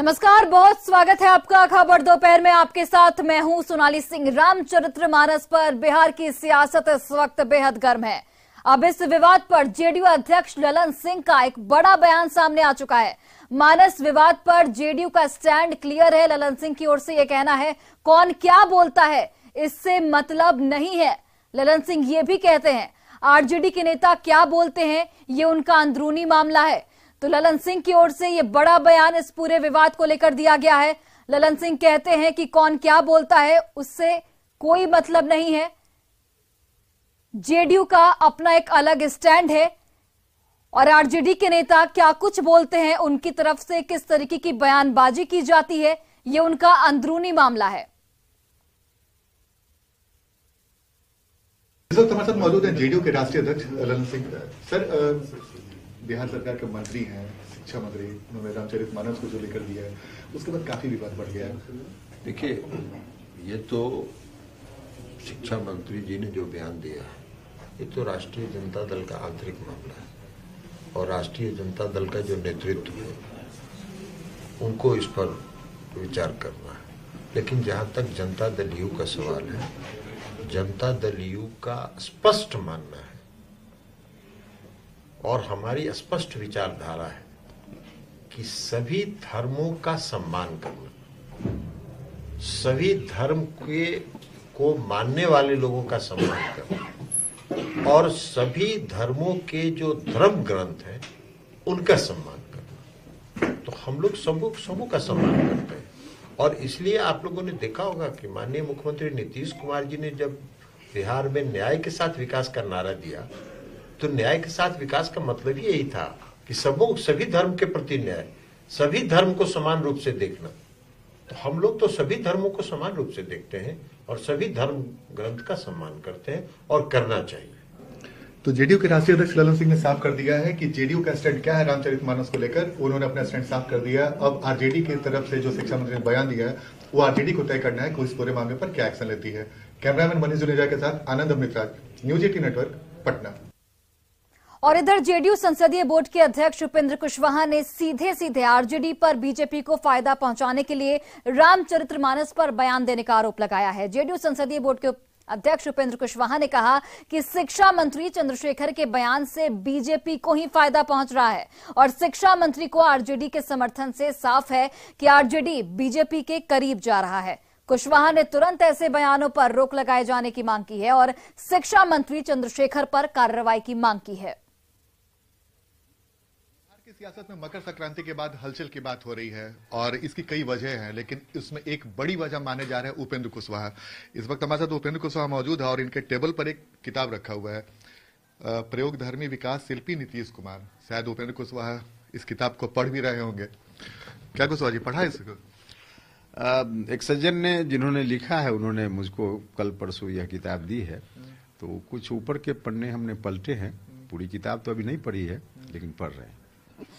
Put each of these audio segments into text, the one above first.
नमस्कार, बहुत स्वागत है आपका खबर दोपहर में। आपके साथ मैं हूं सोनाली सिंह। रामचरितमानस पर बिहार की सियासत इस वक्त बेहद गर्म है। अब इस विवाद पर जेडीयू अध्यक्ष ललन सिंह का एक बड़ा बयान सामने आ चुका है। मानस विवाद पर जेडीयू का स्टैंड क्लियर है। ललन सिंह की ओर से यह कहना है, कौन क्या बोलता है इससे मतलब नहीं है। ललन सिंह ये भी कहते हैं, आरजेडी के नेता क्या बोलते हैं ये उनका अंदरूनी मामला है। तो ललन सिंह की ओर से ये बड़ा बयान इस पूरे विवाद को लेकर दिया गया है। ललन सिंह कहते हैं कि कौन क्या बोलता है उससे कोई मतलब नहीं है। जेडीयू का अपना एक अलग स्टैंड है और आरजेडी के नेता क्या कुछ बोलते हैं, उनकी तरफ से किस तरीके की बयानबाजी की जाती है, ये उनका अंदरूनी मामला है। इस वक्त हमारे साथ मौजूद हैं जेडीयू के राष्ट्रीय अध्यक्ष ललन सिंह। सर, बिहार सरकार के मंत्री हैं, शिक्षा मंत्री, उन्होंने रामचरितमानस को जो लेकर दिया है उसके बाद काफी विवाद बढ़ गया है। देखिए, ये तो शिक्षा मंत्री जी ने जो बयान दिया है ये तो राष्ट्रीय जनता दल का आंतरिक मामला है और राष्ट्रीय जनता दल का जो नेतृत्व है उनको इस पर विचार करना है। लेकिन जहां तक जनता दल यू का सवाल है, जनता दल यू का स्पष्ट मानना है और हमारी स्पष्ट विचारधारा है कि सभी धर्मों का सम्मान करना, सभी धर्म के को मानने वाले लोगों का सम्मान करना और सभी धर्मों के जो धर्म ग्रंथ हैं उनका सम्मान करना। तो हम लोग सबों का सम्मान करते हैं और इसलिए आप लोगों ने देखा होगा कि माननीय मुख्यमंत्री नीतीश कुमार जी ने जब बिहार में न्याय के साथ विकास का नारा दिया तो न्याय के साथ विकास का मतलब ही यही था कि सभी धर्म के प्रति न्याय, सभी धर्म को समान रूप से देखना। तो हम लोग तो सभी धर्मों को समान रूप से देखते हैं और सभी धर्म ग्रंथ का सम्मान करते हैं और करना चाहिए। तो जेडीयू के राष्ट्रीय अध्यक्ष ललन सिंह ने साफ कर दिया है कि जेडीयू का स्टैंड क्या है रामचरितमानस को लेकर। उन्होंने अपना स्टैंड साफ कर दिया। अब आरजेडी की तरफ से जो शिक्षा मंत्री ने बयान दिया है वो आरजेडी को तय करना है कि इस पूरे मामले पर क्या एक्शन लेती है। कैमरामैन मनीष जुनेजा के साथ आनंद अमृतराज, न्यूज 18 नेटवर्क, पटना। और इधर जेडीयू संसदीय बोर्ड के अध्यक्ष उपेंद्र कुशवाहा ने सीधे आरजेडी पर बीजेपी को फायदा पहुंचाने के लिए रामचरितमानस पर बयान देने का आरोप लगाया है। जेडीयू संसदीय बोर्ड के अध्यक्ष उपेंद्र कुशवाहा ने कहा कि शिक्षा मंत्री चंद्रशेखर के बयान से बीजेपी को ही फायदा पहुंच रहा है और शिक्षा मंत्री को आरजेडी के समर्थन से साफ है कि आरजेडी बीजेपी के करीब जा रहा है। कुशवाहा ने तुरंत ऐसे बयानों पर रोक लगाए जाने की मांग की है और शिक्षा मंत्री चंद्रशेखर पर कार्रवाई की मांग की है। सियासत में मकर संक्रांति के बाद हलचल की बात हो रही है और इसकी कई वजह हैं, लेकिन इसमें एक बड़ी वजह माने जा रहे हैं उपेंद्र कुशवाहा। इस वक्त हमारे साथ उपेंद्र कुशवाहा मौजूद है और इनके टेबल पर एक किताब रखा हुआ है, प्रयोगधर्मी विकास शिल्पी नीतीश कुमार। शायद उपेंद्र कुशवाहा इस किताब को पढ़ भी रहे होंगे। क्या कुशवाहा जी पढ़ा इसको? एक सज्जन ने जिन्होंने लिखा है उन्होंने मुझको कल परसों यह किताब दी है, तो कुछ ऊपर के पन्ने हमने पलटे हैं। पूरी किताब तो अभी नहीं पढ़ी है लेकिन पढ़ रहे हैं।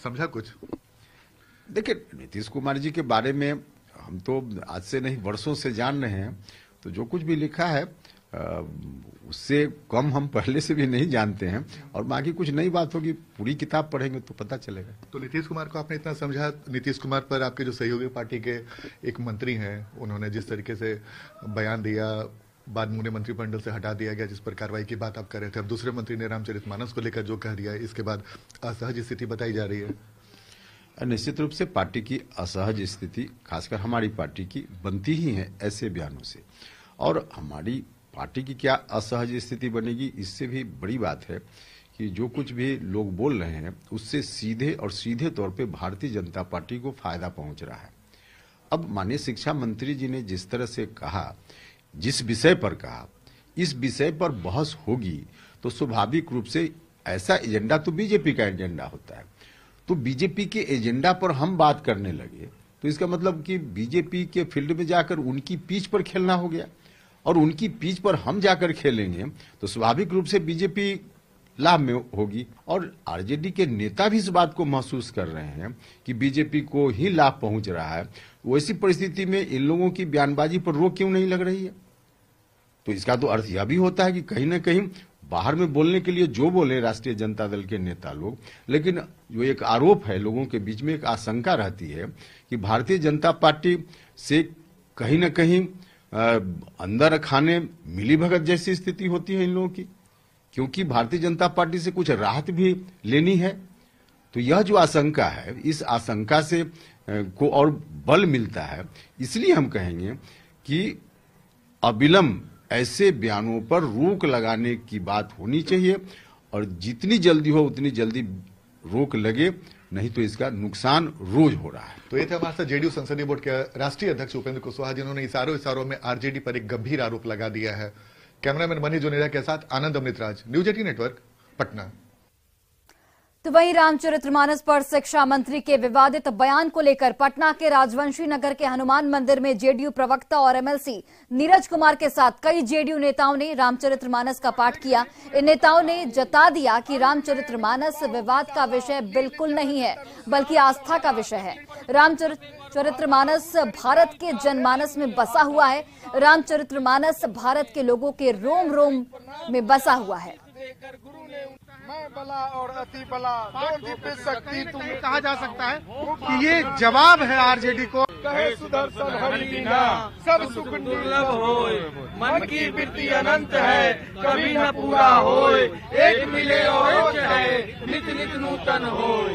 समझा कुछ? देखिए, नीतीश कुमार जी के बारे में हम तो आज से नहीं वर्षों से जान रहे हैं, तो जो कुछ भी लिखा है उससे कम हम पहले से भी नहीं जानते हैं और बाकी कुछ नई बात होगी, पूरी किताब पढ़ेंगे तो पता चलेगा। तो नीतीश कुमार को आपने इतना समझा, नीतीश कुमार पर आपके जो सहयोगी पार्टी के एक मंत्री हैं उन्होंने जिस तरीके से बयान दिया, बाद में उन्हें मंत्रिमंडल से हटा दिया गया, जिस पर कार्रवाई की बात आप कर रहे थे। अब दूसरे मंत्री ने रामचरितमानस को लेकर जो कह दिया है, इसके बाद असहज स्थिति बताई जा रही है। निश्चित रूप से पार्टी की असहज स्थिति खासकर हमारी पार्टी की बनती ही है ऐसे बयानों से, और हमारी पार्टी की क्या असहज स्थिति बनेगी इससे भी बड़ी बात है कि जो कुछ भी लोग बोल रहे हैं उससे सीधे तौर पे भारतीय जनता पार्टी को फायदा पहुंच रहा है। अब माननीय शिक्षा मंत्री जी ने जिस तरह से कहा, जिस विषय पर कहा, इस विषय पर बहस होगी तो स्वाभाविक रूप से ऐसा एजेंडा तो बीजेपी का एजेंडा होता है, तो बीजेपी के एजेंडा पर हम बात करने लगे तो इसका मतलब कि बीजेपी के फील्ड में जाकर उनकी पिच पर खेलना हो गया और उनकी पिच पर हम जाकर खेलेंगे तो स्वाभाविक रूप से बीजेपी लाभ में होगी। और आरजेडी के नेता भी इस बात को महसूस कर रहे हैं कि बीजेपी को ही लाभ पहुंच रहा है। वैसी परिस्थिति में इन लोगों की बयानबाजी पर रोक क्यों नहीं लग रही है? तो इसका तो अर्थ यह भी होता है कि कहीं ना कहीं बाहर में बोलने के लिए जो बोले राष्ट्रीय जनता दल के नेता लोग, लेकिन जो एक आरोप है लोगों के बीच में, एक आशंका रहती है कि भारतीय जनता पार्टी से कहीं न कहीं अंदर खाने मिलीभगत जैसी स्थिति होती है इन लोगों की, क्योंकि भारतीय जनता पार्टी से कुछ राहत भी लेनी है। तो यह जो आशंका है, इस आशंका से को और बल मिलता है। इसलिए हम कहेंगे कि अविलंब ऐसे बयानों पर रोक लगाने की बात होनी चाहिए और जितनी जल्दी हो उतनी जल्दी रोक लगे, नहीं तो इसका नुकसान रोज हो रहा है। तो ये थे हमारे साथ जेडीयू संसदीय बोर्ड के राष्ट्रीय अध्यक्ष उपेंद्र कुशवाहा, जिन्होंने इशारों में आरजेडी पर एक गंभीर आरोप लगा दिया है। कैमरामैन मनीष जोनेरा के साथ आनंद अमृतराज, न्यूज 18 नेटवर्क, पटना। तो वहीं रामचरितमानस पर शिक्षा मंत्री के विवादित बयान को लेकर पटना के राजवंशी नगर के हनुमान मंदिर में जेडीयू प्रवक्ता और एमएलसी नीरज कुमार के साथ कई जेडीयू नेताओं ने रामचरितमानस का पाठ किया। इन नेताओं ने जता दिया कि रामचरितमानस विवाद का विषय बिल्कुल नहीं है, बल्कि आस्था का विषय है। रामचरितमानस भारत के जनमानस में बसा हुआ है। रामचरितमानस भारत के लोगों के रोम रोम में बसा हुआ है। मैं बला और अति बला दो शक्ति तुम्हें कहा जा सकता है कि ये जवाब है आरजेडी को। कहे सुदर्शन हरिना सब सुख दुर्लभ होए, मन की वृत्ति अनंत है कभी न पूरा होए, एक मिले और है नित नित नूतन होए।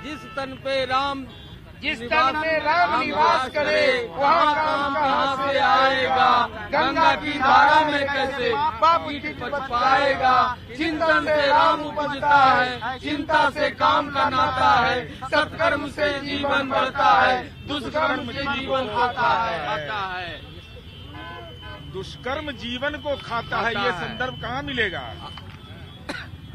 जिस तन में राम निवास करे वहाँ काम कहाँ से आएगा, गंगा की धारा में कैसे पापी बच पाएगा। चिंतन से राम उपजता है, चिंता से काम का नाता है, सत्कर्म से जीवन बढ़ता है, दुष्कर्म से जीवन खाता है। दुष्कर्म जीवन को खाता है, ये संदर्भ कहाँ मिलेगा?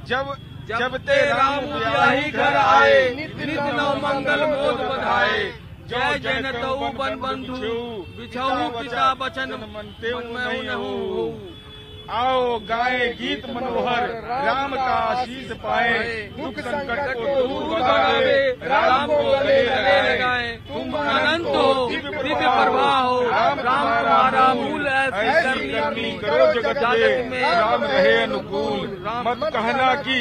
जब ते राम ब्याही घर आए, नित नव मंगल मोद बधाए, जय जय न तऊ बन बंधु बिछऊ पिता बचन मनते नहीं। आओ गाए गीत मनोहर, राम का आशीष पाए, दुख संकट को दूर भगावे, राम को गले लगाए। तुम अनंत हो दिव्य प्रवाह हो, राम तुम्हारा मूल ऐसी करनी करो जगत में, राम रहे अनुकूल। मत कहना कि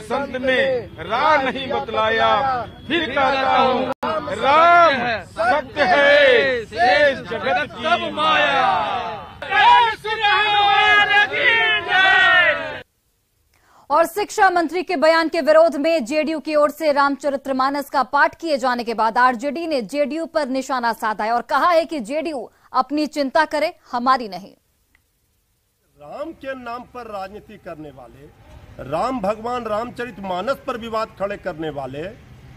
संत ने राह नहीं बतलाया, फिर कहता हूँ राम सत्य है शेष जगत की माया। और शिक्षा मंत्री के बयान के विरोध में जेडीयू की ओर से रामचरितमानस का पाठ किए जाने के बाद आरजेडी ने जेडीयू पर निशाना साधा है और कहा है कि जेडीयू अपनी चिंता करे, हमारी नहीं। राम के नाम पर राजनीति करने वाले, राम भगवान रामचरितमानस पर विवाद खड़े करने वाले,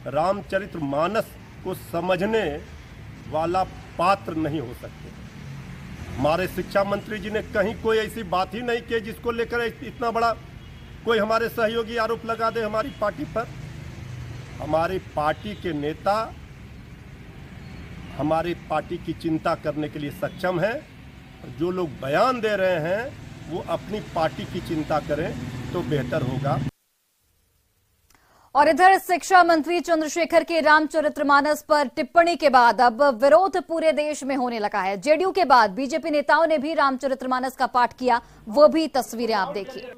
रामचरितमानस को समझने वाला पात्र नहीं हो सकते। हमारे शिक्षा मंत्री जी ने कहीं कोई ऐसी बात ही नहीं की जिसको लेकर इतना बड़ा कोई हमारे सहयोगी आरोप लगा दे हमारी पार्टी पर। हमारी पार्टी के नेता हमारी पार्टी की चिंता करने के लिए सक्षम है। जो लोग बयान दे रहे हैं वो अपनी पार्टी की चिंता करें तो बेहतर होगा। और इधर शिक्षा मंत्री चंद्रशेखर के रामचरितमानस पर टिप्पणी के बाद अब विरोध पूरे देश में होने लगा है। जेडीयू के बाद बीजेपी नेताओं ने भी रामचरितमानस का पाठ किया, वो भी तस्वीरें आप देखिए।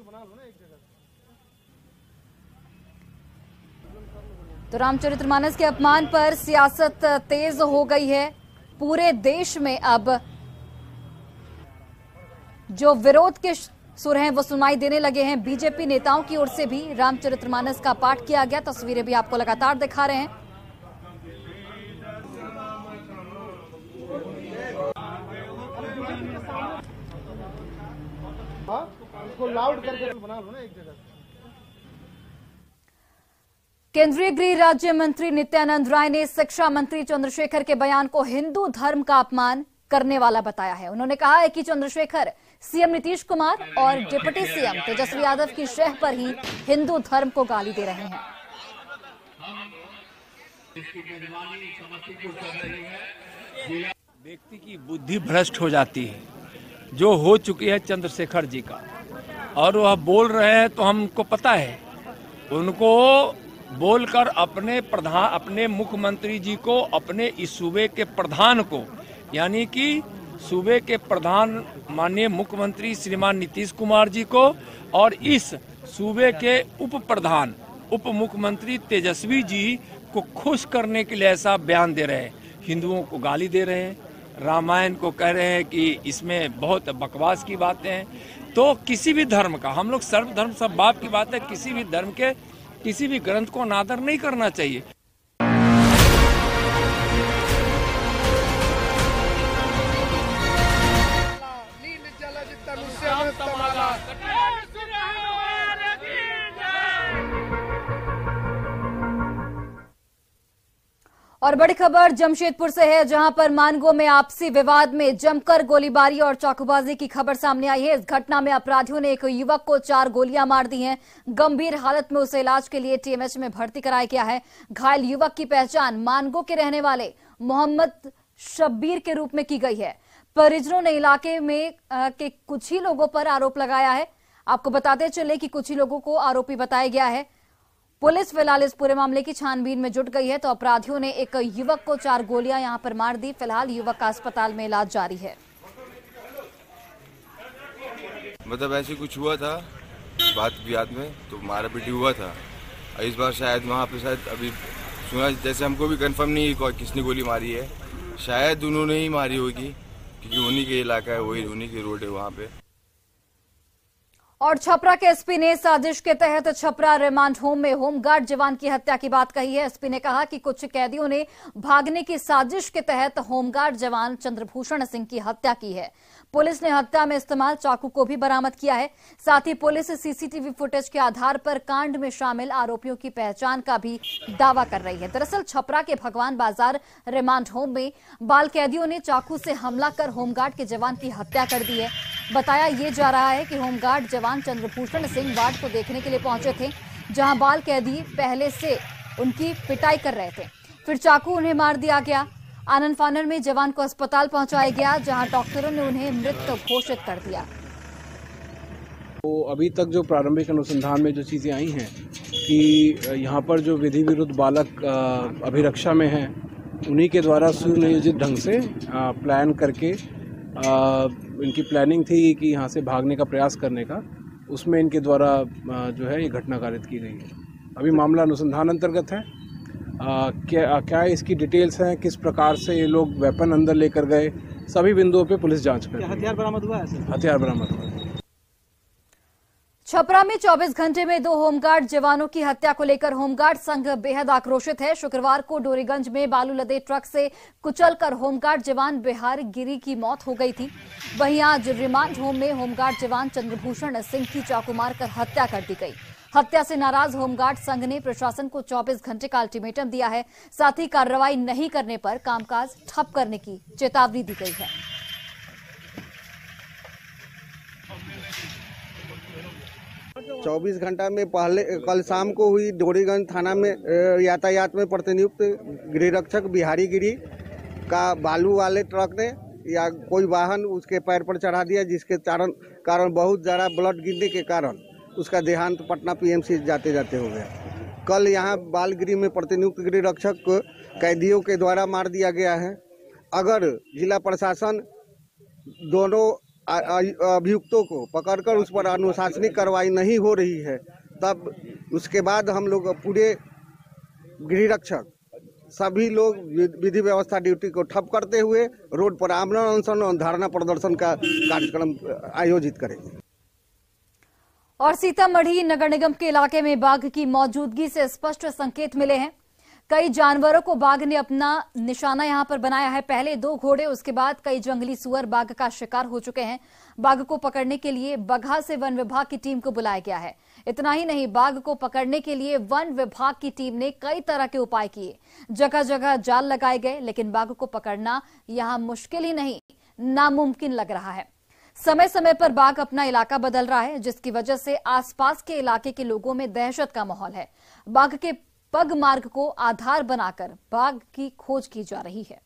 तो रामचरितमानस के अपमान पर सियासत तेज हो गई है। पूरे देश में अब जो विरोध के सुर हैं वो सुनाई देने लगे हैं। बीजेपी नेताओं की ओर से भी रामचरितमानस का पाठ किया गया। तस्वीरें भी आपको लगातार दिखा रहे हैं। इसको लाउड करके बना लो ना एक जगह। केंद्रीय गृह राज्य मंत्री नित्यानंद राय ने शिक्षा मंत्री चंद्रशेखर के बयान को हिंदू धर्म का अपमान करने वाला बताया है। उन्होंने कहा है कि चंद्रशेखर सीएम नीतीश कुमार और डिप्टी सीएम तेजस्वी यादव की शह पर ही हिंदू धर्म को गाली दे रहे हैं। व्यक्ति की बुद्धि भ्रष्ट हो जाती है, जो हो चुकी है चंद्रशेखर जी का, और वह बोल रहे हैं तो हमको पता है। उनको बोलकर अपने मुख्यमंत्री जी को, अपने इस सूबे के प्रधान को, यानी कि सूबे के प्रधान माननीय मुख्यमंत्री श्रीमान नीतीश कुमार जी को और इस सूबे के उप मुख्यमंत्री तेजस्वी जी को खुश करने के लिए ऐसा बयान दे रहे हैं। हिंदुओं को गाली दे रहे हैं, रामायण को कह रहे हैं कि इसमें बहुत बकवास की बातें हैं। तो किसी भी धर्म का, हम लोग सर्वधर्म सब बाप की बात है, किसी भी धर्म के किसी भी ग्रंथ को अनादर नहीं करना चाहिए। और बड़ी खबर जमशेदपुर से है, जहां पर मानगो में आपसी विवाद में जमकर गोलीबारी और चाकूबाजी की खबर सामने आई है। इस घटना में अपराधियों ने एक युवक को 4 गोलियां मार दी हैं। गंभीर हालत में उसे इलाज के लिए टीएमएच में भर्ती कराया गया है। घायल युवक की पहचान मानगो के रहने वाले मोहम्मद शब्बीर के रूप में की गई है। परिजनों ने इलाके में के कुछ ही लोगों पर आरोप लगाया है। आपको बताते चले कि कुछ ही लोगों को आरोपी बताया गया है। पुलिस फिलहाल इस पूरे मामले की छानबीन में जुट गई है। तो अपराधियों ने एक युवक को 4 गोलियां यहां पर मार दी। फिलहाल युवक का अस्पताल में इलाज जारी है। मतलब ऐसे कुछ हुआ था बात विवाद में, तो मारा पीटी हुआ था। इस बार शायद वहाँ पे शायद अभी सुना, जैसे हमको भी कंफर्म नहीं है किसने गोली मारी है, शायद उन्होंने ही मारी होगी, क्योंकि उन्हीं के इलाका है, वही उन्हीं की रोड है वहाँ पे। और छपरा के एसपी ने साजिश के तहत छपरा रिमांड होम में होमगार्ड जवान की हत्या की बात कही है। एसपी ने कहा कि कुछ कैदियों ने भागने की साजिश के तहत होमगार्ड जवान चंद्रभूषण सिंह की हत्या की है। पुलिस ने हत्या में इस्तेमाल चाकू को भी बरामद किया है। साथ ही पुलिस सीसीटीवी फुटेज के आधार पर कांड में शामिल आरोपियों की पहचान का भी दावा कर रही है। दरअसल छपरा के भगवान बाजार रिमांड होम में बाल कैदियों ने चाकू से हमला कर होमगार्ड के जवान की हत्या कर दी है। बताया ये जा रहा है कि होमगार्ड जवान चंद्रभूषण सिंह वार्ड को देखने के लिए पहुंचे थे, जहां बाल कैदी पहले से उनकी पिटाई कर रहे थे। फिर चाकू उन्हें मार दिया गया। आनन फानन में जवान को अस्पताल पहुंचाया गया, जहां डॉक्टरों ने उन्हें मृत घोषित कर दिया। तो अभी तक जो प्रारंभिक अनुसंधान में जो चीज़ें आई हैं कि यहाँ पर जो विधि विरुद्ध बालक अभिरक्षा में हैं, उन्हीं के द्वारा सुनियोजित ढंग से प्लान करके इनकी प्लानिंग थी कि यहाँ से भागने का प्रयास करने का, उसमें इनके द्वारा जो है ये घटना कारित की गई है। अभी मामला अनुसंधान अंतर्गत है। क्या इसकी डिटेल्स हैं, किस प्रकार से ये लोग वेपन अंदर लेकर गए, सभी बिंदुओं पे पुलिस जांच कर रही है। हथियार बरामद हुआ है? हथियार बरामद हुआ है। छपरा में 24 घंटे में 2 होमगार्ड जवानों की हत्या को लेकर होमगार्ड संघ बेहद आक्रोशित है। शुक्रवार को डोरीगंज में बालू लदे ट्रक से कुचलकर होमगार्ड जवान बिहार गिरी की मौत हो गई थी। वहीं आज रिमांड होम में होमगार्ड जवान चंद्रभूषण सिंह की चाकू मारकर हत्या कर दी गई। हत्या से नाराज होमगार्ड संघ ने प्रशासन को 24 घंटे का अल्टीमेटम दिया है। साथ ही कार्रवाई नहीं करने पर कामकाज ठप करने की चेतावनी दी गई है। 24 घंटा में पहले कल शाम को हुई डोरीगंज थाना में यातायात में प्रतिनियुक्त गृह रक्षक बिहारी गिरी का बालू वाले ट्रक ने या कोई वाहन उसके पैर पर चढ़ा दिया, जिसके कारण बहुत ज़्यादा ब्लड गिरने के कारण उसका देहांत पटना पीएमसी जाते जाते हो गया। कल यहाँ बालगिरी में प्रतिनियुक्त गृह रक्षक को कैदियों के द्वारा मार दिया गया है। अगर जिला प्रशासन दोनों अभियुक्तों को पकड़कर उस पर अनुशासनिक कार्रवाई नहीं हो रही है, तब उसके बाद हम लोग पूरे गृह रक्षक सभी लोग विधि व्यवस्था ड्यूटी को ठप करते हुए रोड पर आमरण अनशन और धरना प्रदर्शन का कार्यक्रम आयोजित करेंगे। और सीतामढ़ी नगर निगम के इलाके में बाघ की मौजूदगी से स्पष्ट संकेत मिले हैं। कई जानवरों को बाघ ने अपना निशाना यहां पर बनाया है। पहले 2 घोड़े, उसके बाद कई जंगली सुअर बाघ का शिकार हो चुके हैं। बाघ को पकड़ने के लिए बगहा से वन विभाग की टीम को बुलाया गया है। इतना ही नहीं, बाघ को पकड़ने के लिए वन विभाग की टीम ने कई तरह के उपाय किए। जगह जगह जाल लगाए गए, लेकिन बाघ को पकड़ना यहां मुश्किल ही नहीं, नामुमकिन लग रहा है। समय समय पर बाघ अपना इलाका बदल रहा है, जिसकी वजह से आसपास के इलाके के लोगों में दहशत का माहौल है। बाघ के पग मार्ग को आधार बनाकर बाघ की खोज की जा रही है।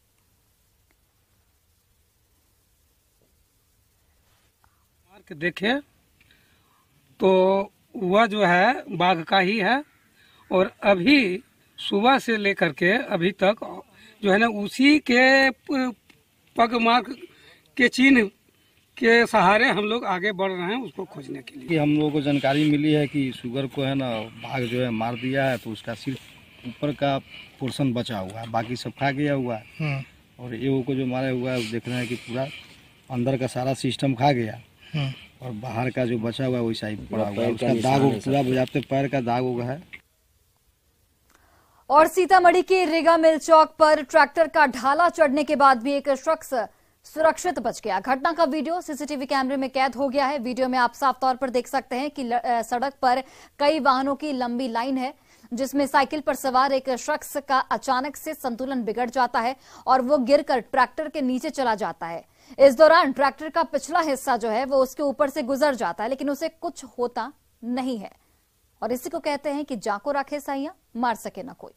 मार्ग देखें तो वह जो है बाघ का ही है, और अभी सुबह से लेकर के अभी तक जो है ना उसी के पग मार्ग के चिन्ह के सहारे हम लोग आगे बढ़ रहे हैं उसको खोजने के लिए। हम लोगों को जानकारी मिली है कि शुगर को है ना बाघ जो है मार दिया है, तो उसका सिर्फ ऊपर का पोर्शन बचा हुआ है, बाकी सब खा गया हुआ है। और एगो को जो मारा हुआ है देख रहे हैं कि पूरा अंदर का सारा सिस्टम खा गया और बाहर का जो बचा हुआ है वैसा ही पड़ा हुआ है, उसका दाग पूरा बुझाते पैर का दाग हुआ है। और सीतामढ़ी के रेगा मिल चौक पर ट्रैक्टर का ढाला चढ़ने के बाद भी एक शख्स सुरक्षित बच गया। घटना का वीडियो सीसीटीवी कैमरे में कैद हो गया है। वीडियो में आप साफ तौर पर देख सकते हैं कि सड़क पर कई वाहनों की लंबी लाइन है, जिसमें साइकिल पर सवार एक शख्स का अचानक से संतुलन बिगड़ जाता है और वो गिरकर ट्रैक्टर के नीचे चला जाता है। इस दौरान ट्रैक्टर का पिछला हिस्सा जो है वो उसके ऊपर से गुजर जाता है, लेकिन उसे कुछ होता नहीं है। और इसी को कहते हैं कि जाको राखे साइयां, मार सके ना कोई।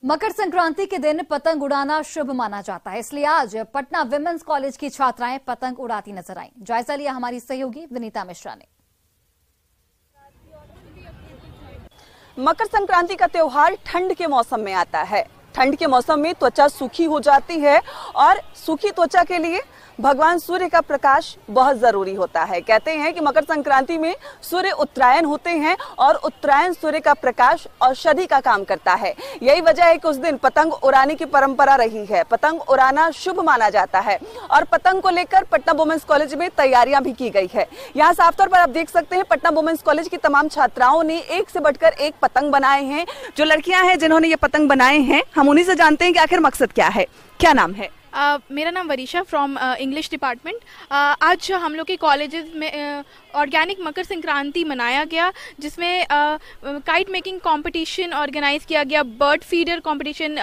मकर संक्रांति के दिन पतंग उड़ाना शुभ माना जाता है, इसलिए आज पटना विमेंस कॉलेज की छात्राएं पतंग उड़ाती नजर आईं। जायजा लिया हमारी सहयोगी विनीता मिश्रा ने। मकर संक्रांति का त्योहार ठंड के मौसम में आता है। ठंड के मौसम में त्वचा सूखी हो जाती है और सूखी त्वचा के लिए भगवान सूर्य का प्रकाश बहुत जरूरी होता है। कहते हैं कि मकर संक्रांति में सूर्य उत्तरायण होते हैं और उत्तरायण सूर्य का प्रकाश औषधि का काम करता है। यही वजह है कि उस दिन पतंग उड़ाने की परंपरा रही है। पतंग उड़ाना शुभ माना जाता है और पतंग को लेकर पटना वुमेन्स कॉलेज में तैयारियां भी की गई है। यहाँ साफ तौर पर आप देख सकते हैं पटना वुमेन्स कॉलेज की तमाम छात्राओं ने एक से बढ़कर एक पतंग बनाए हैं। जो लड़कियां हैं जिन्होंने ये पतंग बनाए हैं, हम उन्हीं से जानते हैं कि आखिर मकसद क्या है। क्या नाम है? मेरा नाम वरीशा फ्रॉम इंग्लिश डिपार्टमेंट। आज हम लोग के कॉलेजेस में ऑर्गेनिक मकर संक्रांति मनाया गया, जिसमें काइट मेकिंग कंपटीशन ऑर्गेनाइज किया गया, बर्ड फीडर कंपटीशन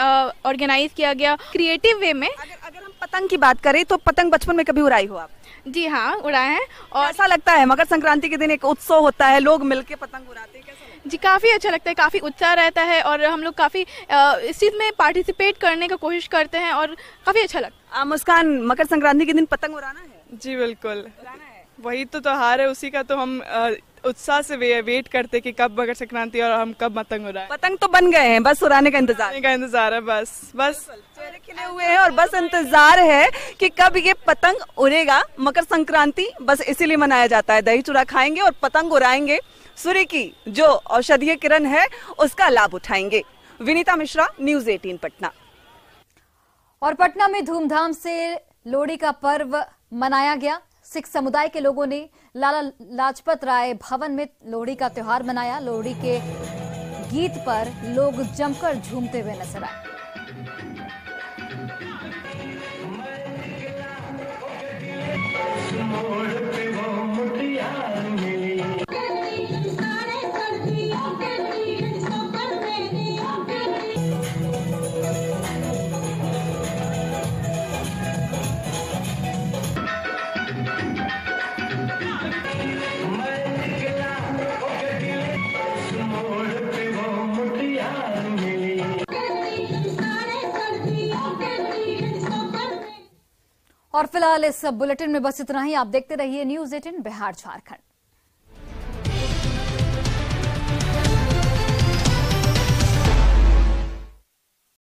ऑर्गेनाइज किया गया क्रिएटिव वे में। अगर हम पतंग की बात करें तो पतंग बचपन में कभी उड़ाई हो आप? जी हाँ, उड़ाए हैं। और ऐसा लगता है मकर संक्रांति के दिन एक उत्सव होता है, लोग मिलके पतंग उड़ाते हैं, कैसा लगता है? जी काफ़ी अच्छा लगता है, काफ़ी उत्साह रहता है और हम लोग काफ़ी इस चीज़ में पार्टिसिपेट करने का कोशिश करते हैं और काफ़ी अच्छा लगता है। मुस्कान, मकर संक्रांति के दिन पतंग उड़ाना है? जी बिल्कुल, वही तो त्योहार है, उसी का तो हम उत्साह से वेट करते कि कब मकर संक्रांति और हम कब पतंग उड़ाएं। पतंग तो बन गए हैं, बस उड़ाने का इंतजार है। बस चेहरे खिले हुए हैं और बस इंतजार है कि कब ये पतंग उड़ेगा। मकर संक्रांति बस इसीलिए मनाया जाता है, दही चूड़ा खाएंगे और पतंग उड़ाएंगे, सूर्य की जो औषधीय किरण है उसका लाभ उठाएंगे। विनीता मिश्रा, न्यूज़ 18 पटना। और पटना में धूमधाम से लोहड़ी का पर्व मनाया गया। सिख समुदाय के लोगों ने लाला लाजपत राय भवन में लोहड़ी का त्योहार मनाया। लोहड़ी के गीत पर लोग जमकर झूमते हुए नजर आए। और फिलहाल इस बुलेटिन में बस इतना ही। आप देखते रहिए न्यूज़ 18 बिहार झारखंड।